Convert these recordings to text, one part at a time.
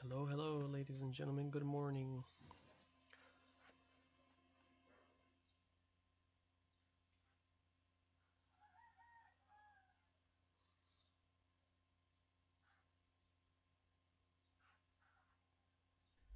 Hello, hello, ladies and gentlemen. Good morning.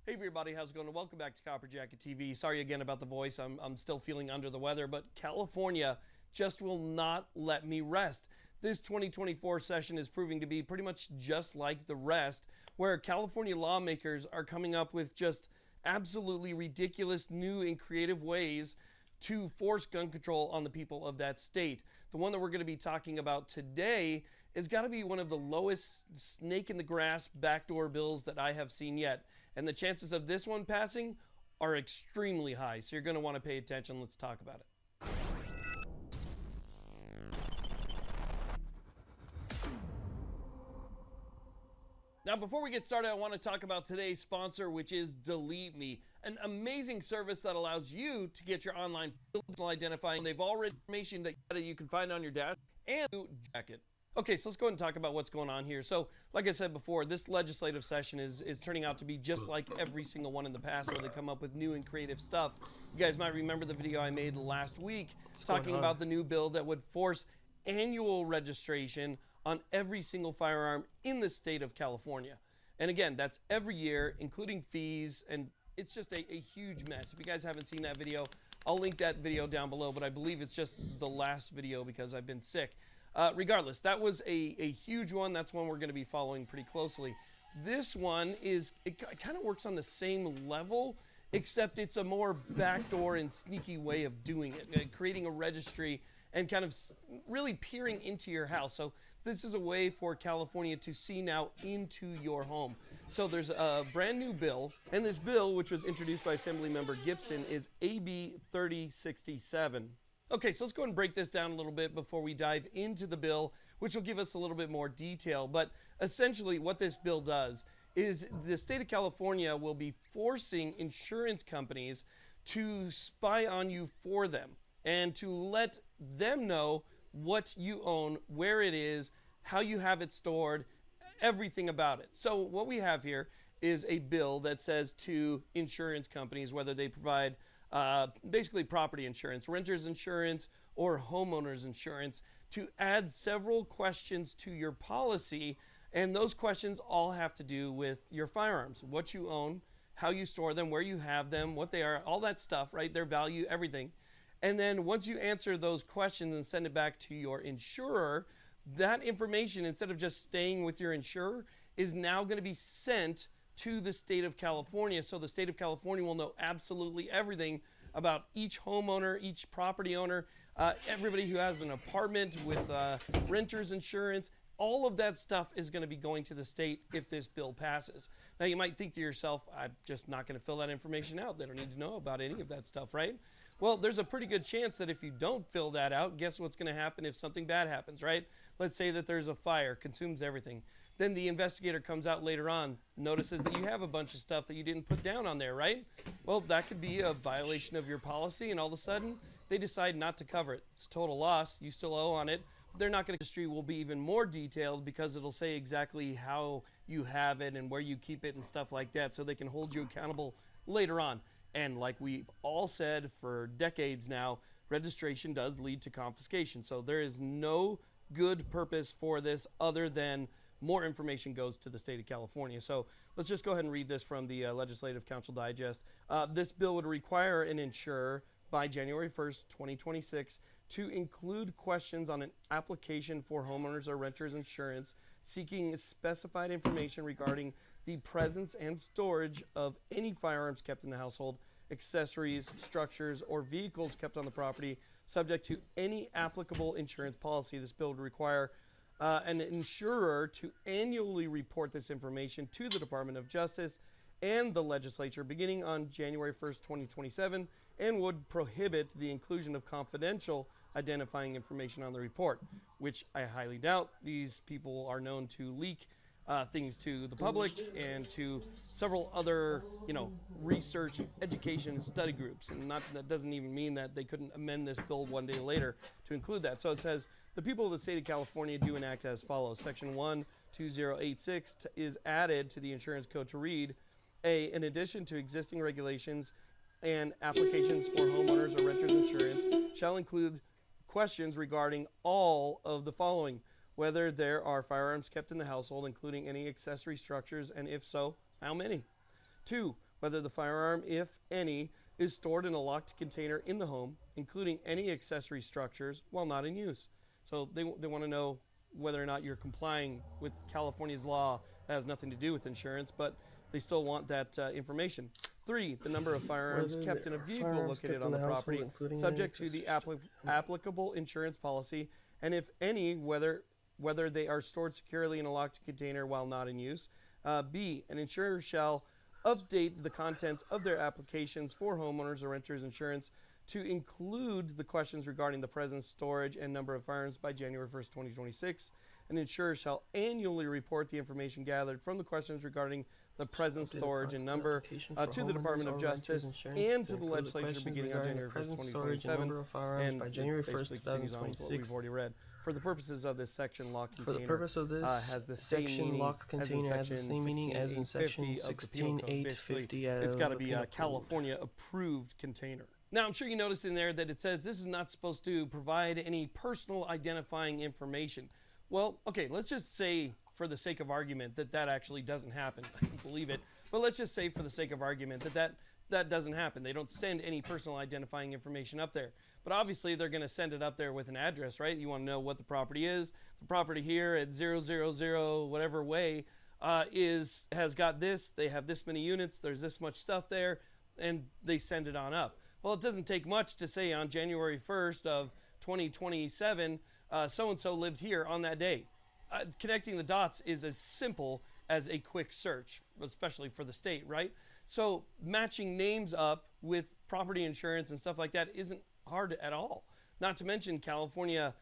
Hey everybody, how's it going? Welcome back to Copper Jacket TV. Sorry again about the voice. I'm still feeling under the weather, but California just will not let me rest. This 2024 session is proving to be pretty much just like the rest, where California lawmakers are coming up with just absolutely ridiculous new and creative ways to force gun control on the people of that state. The one that we're going to be talking about today has got to be one of the lowest snake in the grass backdoor bills that I have seen yet. And the chances of this one passing are extremely high. So you're going to want to pay attention. Let's talk about it. Now, before we get started, I want to talk about today's sponsor, which is Delete Me, an amazing service that allows you to get your online personal identifying. They've already information that you can find on your dash and jacket. Okay, so let's go ahead and talk about what's going on here. So, like I said before, this legislative session is turning out to be just like every single one in the past where they come up with new and creative stuff. You guys might remember the video I made last week talking about the new bill that would force annual registration on every single firearm in the state of California. And again, that's every year, including fees, and it's just a huge mess. If you guys haven't seen that video, I'll link that video down below, but I believe it's just the last video because I've been sick. Regardless, that was a huge one. That's one we're going to be following pretty closely. This one it kind of works on the same level, except it's a more backdoor and sneaky way of doing it, creating a registry and kind of really peering into your house. So this is a way for California to see now into your home. So there's a brand new bill, and this bill, which was introduced by Assemblymember Gibson, is AB 3067. Okay, so let's go and break this down a little bit before we dive into the bill, which will give us a little bit more detail. But essentially, what this bill does is the state of California will be forcing insurance companies to spy on you for them and to let them know what you own, where it is, how you have it stored, everything about it. So, what we have here is a bill that says to insurance companies, whether they provide basically property insurance, renter's insurance, or homeowner's insurance, to add several questions to your policy. And those questions all have to do with your firearms, what you own, how you store them, where you have them, what they are, all that stuff, right? Their value, everything. And then once you answer those questions and send it back to your insurer, that information, instead of just staying with your insurer, is now going to be sent to the state of California. So the state of California will know absolutely everything about each homeowner, each property owner, everybody who has an apartment with renter's insurance. All of that stuff is going to be going to the state if this bill passes. Now, you might think to yourself, I'm just not going to fill that information out. They don't need to know about any of that stuff, right? Well, there's a pretty good chance that if you don't fill that out, guess what's going to happen if something bad happens, right? Let's say that there's a fire, consumes everything. Then the investigator comes out later on, notices that you have a bunch of stuff that you didn't put down on there, right? Well, that could be a violation of your policy, and all of a sudden, they decide not to cover it. It's total loss. You still owe on it. They're not going to. History will be even more detailed because it'll say exactly how you have it and where you keep it and stuff like that, so they can hold you accountable later on. And like we've all said for decades now, registration does lead to confiscation. So there is no good purpose for this other than more information goes to the state of California. So let's just go ahead and read this from the Legislative Council Digest. This bill would require an insurer by January 1st, 2026, to include questions on an application for homeowners or renters insurance seeking specified information regarding the presence and storage of any firearms kept in the household, accessories, structures, or vehicles kept on the property, subject to any applicable insurance policy. This bill would require an insurer to annually report this information to the Department of Justice and the legislature beginning on January 1st, 2027, and would prohibit the inclusion of confidential identifying information on the report, which I highly doubt. These people are known to leak things to the public and to several other, research, education, study groups. And that doesn't even mean that they couldn't amend this bill one day later to include that. So it says, the people of the state of California do enact as follows. Section 12086 is added to the insurance code to read, A, in addition to existing regulations and applications for homeowners or renters insurance shall include questions regarding all of the following: whether there are firearms kept in the household, including any accessory structures, and if so, how many. 2, whether the firearm, if any, is stored in a locked container in the home, including any accessory structures, while not in use. So they want to know whether or not you're complying with California's law. That has nothing to do with insurance, but they still want that information. 3, the number of firearms kept in a vehicle located on the property, subject to the applicable insurance policy, and if any, whether they are stored securely in a locked container while not in use. B, an insurer shall update the contents of their applications for homeowners or renters insurance to include the questions regarding the presence, storage, and number of firearms by January 1st, 2026. An insurer shall annually report the information gathered from the questions regarding the presence, storage, and number to the Department of Justice and to the legislature beginning on January 1st, 2027. And by January 1st, 2026. We've already read. For the purposes of this section, locked container has the same meaning as in section 16.850. It's got to be a California approved container. Now, I'm sure you noticed in there that it says this is not supposed to provide any personal identifying information. Well, okay, let's just say for the sake of argument that actually doesn't happen. I don't believe it, but let's just say for the sake of argument that doesn't happen. They don't send any personal identifying information up there. But obviously they're going to send it up there with an address, right? You want to know what the property is. The property here at 000 whatever way has got this. They have this many units. There's this much stuff there, and they send it on up. Well, it doesn't take much to say on January 1st of 2027, so-and-so lived here on that day. Connecting the dots is as simple as a quick search, especially for the state, right? So matching names up with property insurance and stuff like that isn't hard at all. Not to mention California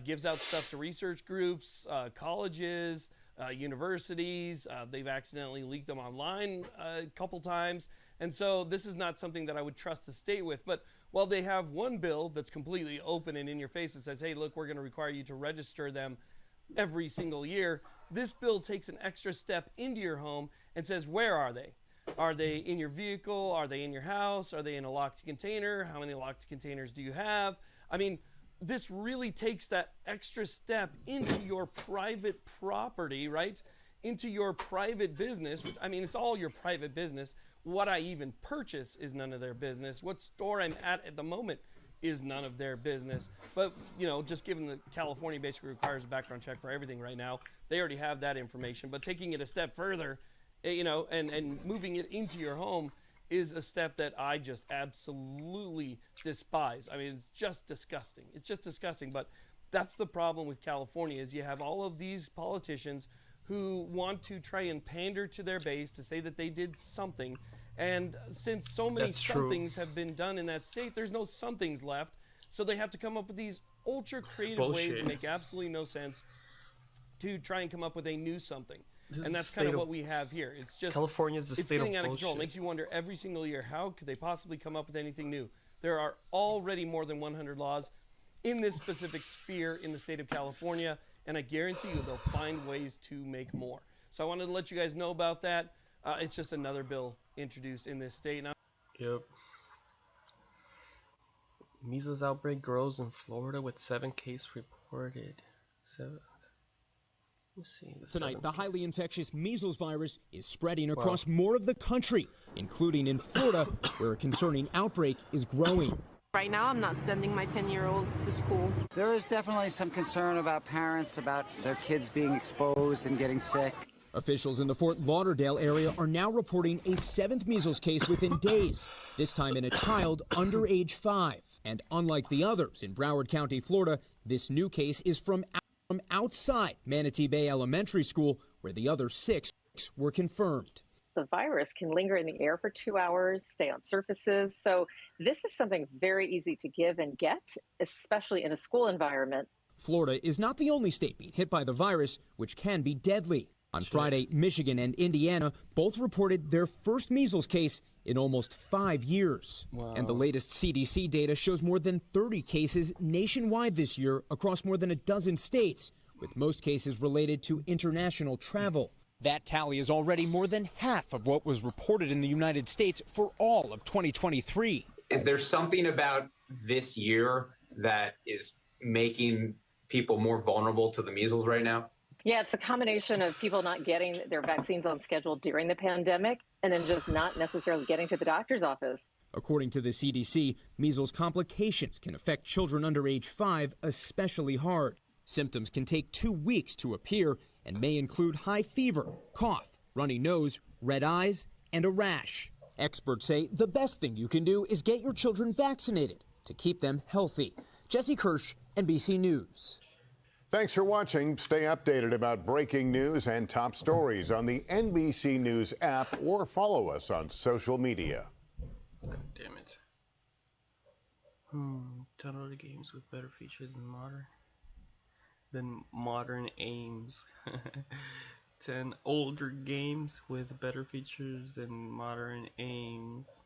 gives out stuff to research groups, colleges, universities. They've accidentally leaked them online a couple times. And so this is not something that I would trust the state with. But while they have one bill that's completely open and in your face that says, hey, look, we're going to require you to register them every single year, this bill takes an extra step into your home and says, where are they? Are they in your vehicle? Are they in your house? Are they in a locked container? How many locked containers do you have? I mean, this really takes that extra step into your private property, right? Into your private business. I mean, it's all your private business. What I even purchase is none of their business. What store I'm at the moment is none of their business. But, just given that California basically requires a background check for everything right now, they already have that information. But taking it a step further, and moving it into your home is a step that I just absolutely despise. I mean, it's just disgusting. It's just disgusting. But that's the problem with California is you have all of these politicians who want to try and pander to their base to say that they did something. And since so many somethings have been done in that state, there's no somethings left. So they have to come up with these ultra creative ways that make absolutely no sense to try and come up with a new something. And that's kind of what we have here. It's just California's the state of getting out of control. It bullshit. makes you wonder every single year, how could they possibly come up with anything new? There are already more than 100 laws in this specific sphere in the state of California, and I guarantee you they'll find ways to make more. So I wanted to let you guys know about that. It's just another bill introduced in this state. Now, Yep. Measles outbreak grows in Florida with 7 cases reported. Let's see. Tonight, the highly infectious measles virus is spreading across more of the country, including in Florida, where a concerning outbreak is growing. Right now, I'm not sending my 10-year-old to school. There is definitely some concern about parents, about their kids being exposed and getting sick. Officials in the Fort Lauderdale area are now reporting a 7th measles case within days, this time in a child under age 5. And unlike the others in Broward County, Florida, this new case is from outside Manatee Bay Elementary School, where the other 6 were confirmed. The virus can linger in the air for 2 hours, stay on surfaces. So this is something very easy to give and get, especially in a school environment. Florida is not the only state being hit by the virus, which can be deadly. On Friday, Michigan and Indiana both reported their first measles case in almost 5 years. Wow. And the latest CDC data shows more than 30 cases nationwide this year across more than a dozen states, with most cases related to international travel. That tally is already more than half of what was reported in the United States for all of 2023. Is there something about this year that is making people more vulnerable to the measles right now? Yeah, it's a combination of people not getting their vaccines on schedule during the pandemic and then just not necessarily getting to the doctor's office. According to the CDC, measles complications can affect children under age 5 especially hard. Symptoms can take 2 weeks to appear and may include high fever, cough, runny nose, red eyes, and a rash. Experts say the best thing you can do is get your children vaccinated to keep them healthy. Jesse Kirsch, NBC News. Thanks for watching. Stay updated about breaking news and top stories on the NBC News app or follow us on social media. God damn it. 10 other games with better features than modern aims. 10 older games with better features than modern aims.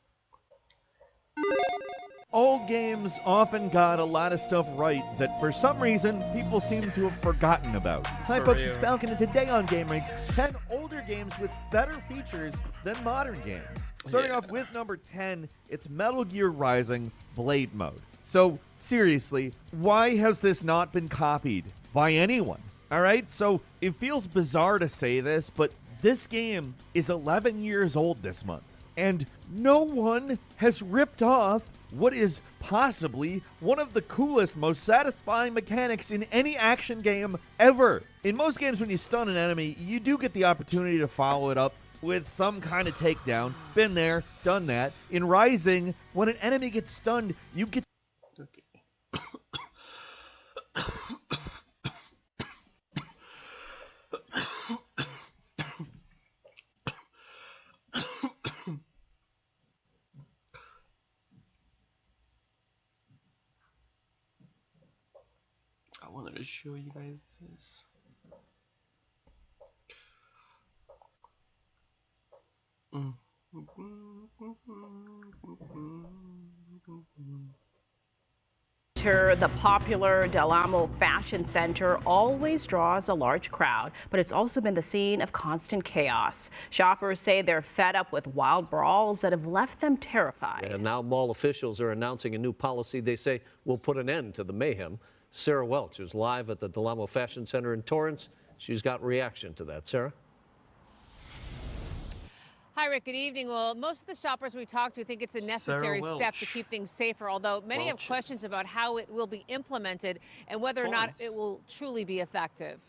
Old games often got a lot of stuff right that for some reason people seem to have forgotten about. Hi folks, it's Falcon, and today on Game Ranks, 10 older games with better features than modern games. Starting off with number 10, it's Metal Gear Rising Blade Mode. So seriously, why has this not been copied by anyone? Alright, so it feels bizarre to say this, but this game is 11 years old this month, and no one has ripped off what is possibly one of the coolest, most satisfying mechanics in any action game ever. In most games, when you stun an enemy, you do get the opportunity to follow it up with some kind of takedown. Been there, done that. In Rising, when an enemy gets stunned, you get... I wanted to show you guys this. The popular Del Amo Fashion Center always draws a large crowd, but it's also been the scene of constant chaos. Shoppers say they're fed up with wild brawls that have left them terrified. And now mall officials are announcing a new policy they say will put an end to the mayhem. Sarah Welch is live at the Del Amo Fashion Center in Torrance. She's got reaction to that. Sarah? Hi, Rick. Good evening. Well, most of the shoppers we talked to think it's a necessary step to keep things safer, although many have questions about how it will be implemented and whether or not it will truly be effective.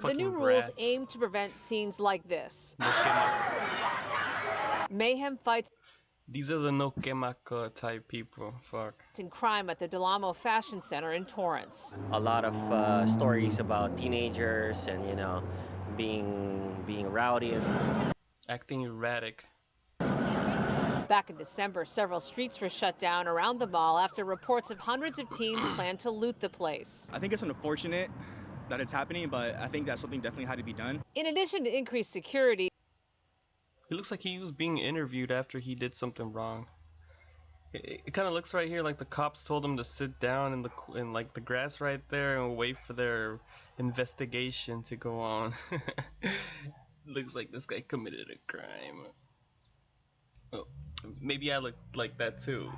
The new rules aim to prevent scenes like this. Mayhem fights. These are the no quemaco type people. Fuck. In crime at the Del Amo Fashion Center in Torrance. A lot of stories about teenagers and, you know, being rowdy and acting erratic. Back in December, several streets were shut down around the mall after reports of hundreds of teens planned to loot the place. I think it's unfortunate that it's happening, but I think that something definitely had to be done. In addition to increased security, it looks like he was being interviewed after he did something wrong. It kind of looks right here like the cops told him to sit down in like the grass right there and wait for their investigation to go on. Looks like this guy committed a crime. Oh, maybe I look like that too.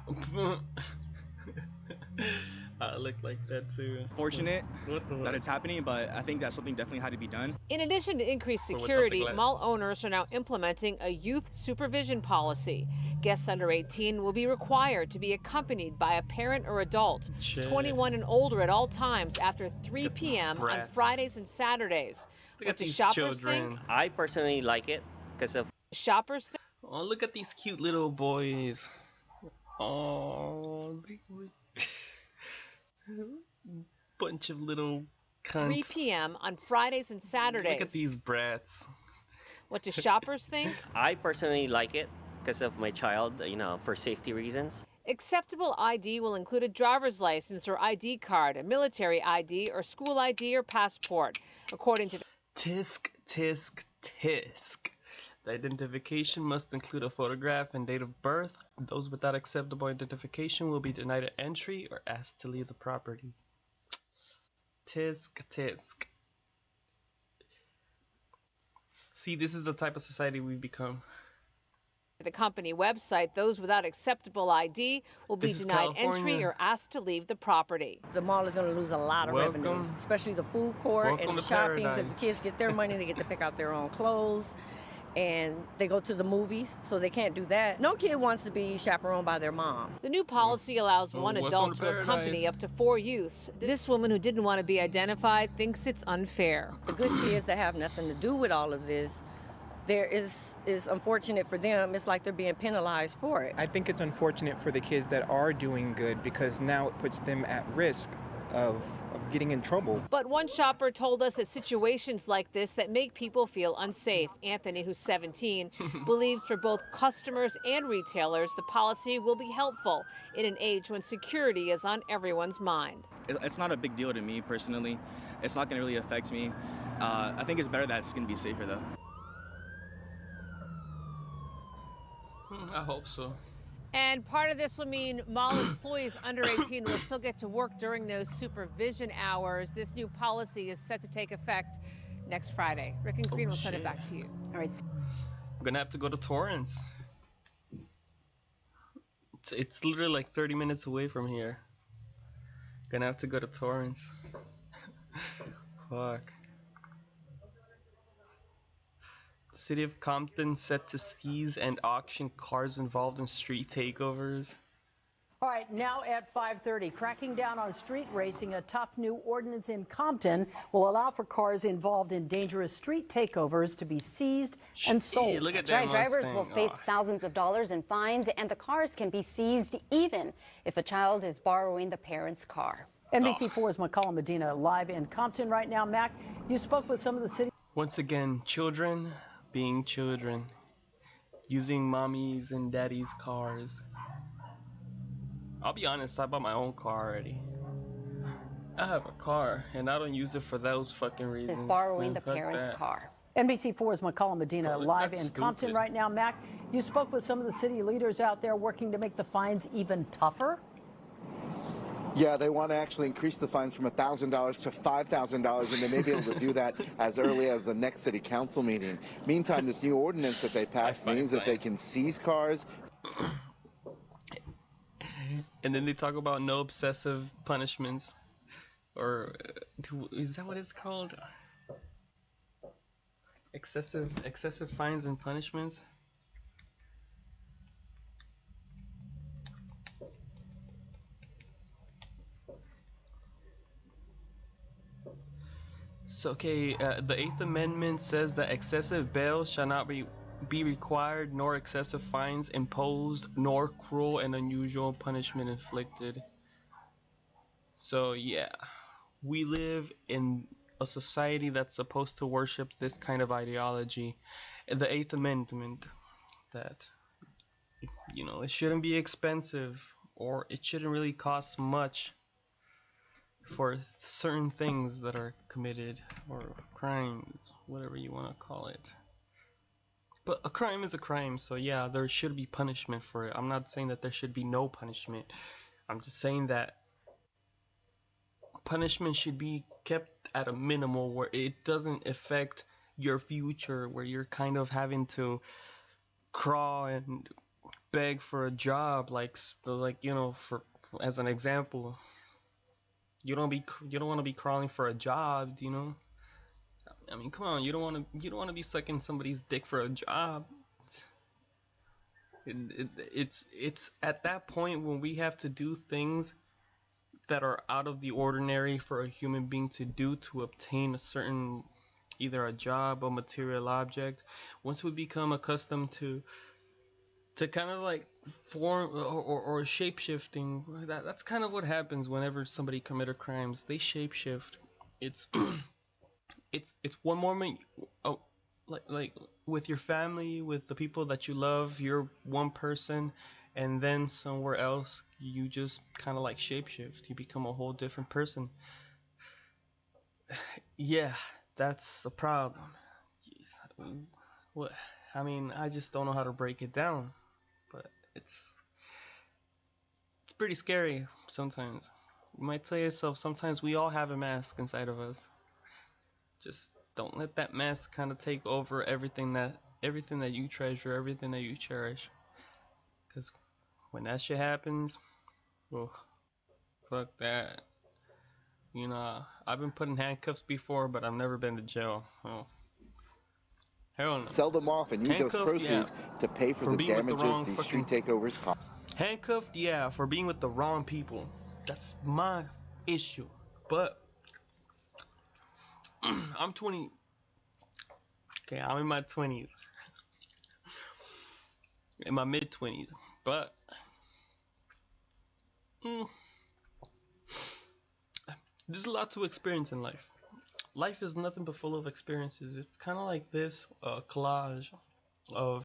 I look like that too. Fortunate that it's happening, but I think that something definitely had to be done. In addition to increased security, mall owners are now implementing a youth supervision policy. Guests under 18 will be required to be accompanied by a parent or adult, 21 and older at all times after 3 p.m. on Fridays and Saturdays. Look at these children. I personally like it because of shoppers. Oh, look at these cute little boys. Oh, bunch of little cunts. 3 p.m. on Fridays and Saturdays. Look at these brats. What do shoppers think? I personally like it because of my child, you know, for safety reasons. Acceptable ID will include a driver's license or ID card, a military ID or school ID or passport. According to Tisk, tisk, tisk. The identification must include a photograph and date of birth. Those without acceptable identification will be denied entry or asked to leave the property. Tisk, tisk. See, this is the type of society we've become. the company website, those without acceptable ID will be denied entry or asked to leave the property. The mall is going to lose a lot of revenue, especially the food court and the shopping, because the kids get their money, they get to pick out their own clothes, and they go to the movies, so they can't do that. No kid wants to be chaperoned by their mom. The new policy allows one adult to accompany up to 4 youths. This woman, who didn't want to be identified, thinks it's unfair. The good kids that have nothing to do with all of this, there is unfortunate for them. It's like they're being penalized for it. I think it's unfortunate for the kids that are doing good, because now it puts them at risk of getting in trouble. But one shopper told us that situations like this that make people feel unsafe. Anthony, who's 17, believes for both customers and retailers the policy will be helpful in an age when security is on everyone's mind. It's not a big deal to me personally. It's not going to really affect me. I think it's better that it's going to be safer though. I hope so. And part of this will mean mall employees under 18 will still get to work during those supervision hours. This new policy is set to take effect next Friday. Rick and Green will send it back to you. All right. I'm gonna have to go to Torrance. It's literally like 30 minutes away from here. Gonna have to go to Torrance. Fuck. City of Compton set to seize and auction cars involved in street takeovers. All right, now at 5:30, cracking down on street racing, a tough new ordinance in Compton will allow for cars involved in dangerous street takeovers to be seized and sold. That's right, drivers will face thousands of dollars in fines, and the cars can be seized even if a child is borrowing the parent's car. NBC4's McCollum Medina live in Compton right now. Mac, you spoke with some of the city. Once again, children being children, using mommy's and daddy's cars. I'll be honest, I bought my own car already. I have a car, and I don't use it for those fucking reasons. Is borrowing Man, the parent's car. NBC4's McCollum Medina live in stupid. Compton right now. Mac, you spoke with some of the city leaders out there working to make the fines even tougher. Yeah, they want to actually increase the fines from $1,000 to $5,000, and they may be able to do that as early as the next city council meeting. Meantime, this new ordinance that they passed means that they can seize cars. And then they talk about no excessive punishments, or is that what it's called? Excessive fines and punishments. So, okay, the 8th Amendment says that excessive bail shall not be required, nor excessive fines imposed, nor cruel and unusual punishment inflicted. So, yeah, we live in a society that's supposed to worship this kind of ideology. The 8th Amendment, that, you know, it shouldn't be expensive, or it shouldn't really cost much for certain things that are committed, or crimes, whatever you want to call it. But a crime is a crime, so yeah, there should be punishment for it. I'm not saying that there should be no punishment. I'm just saying that punishment should be kept at a minimal where it doesn't affect your future, where you're kind of having to crawl and beg for a job, like you know, for as an example. You don't want to be crawling for a job, you know? I mean, come on, you don't want to be sucking somebody's dick for a job. It's at that point when we have to do things that are out of the ordinary for a human being to do to obtain a certain, either a job or material object. Once we become accustomed to kind of like form or shape-shifting, that's kind of what happens whenever somebody commits crimes. They shape-shift. It's it's one moment, like with your family, with the people that you love, you're one person, and then somewhere else you just kind of like shapeshift. You become a whole different person. Yeah, that's the problem. What? I mean, I just don't know how to break it down, but it's pretty scary sometimes. You might tell yourself sometimes we all have a mask inside of us. Just don't let that mask kind of take over everything that you treasure, everything that you cherish. Because when that shit happens, well, fuck that. You know, I've been put in handcuffs before, but I've never been to jail. Oh. Hell no. Sell them off and use those proceeds to pay for the damages these street takeovers cost. Handcuffed, yeah, for being with the wrong people. That's my issue. But I'm 20. Okay, I'm in my 20s. In my mid-20s. But there's a lot to experience in life. Life is nothing but full of experiences. It's kind of like this collage of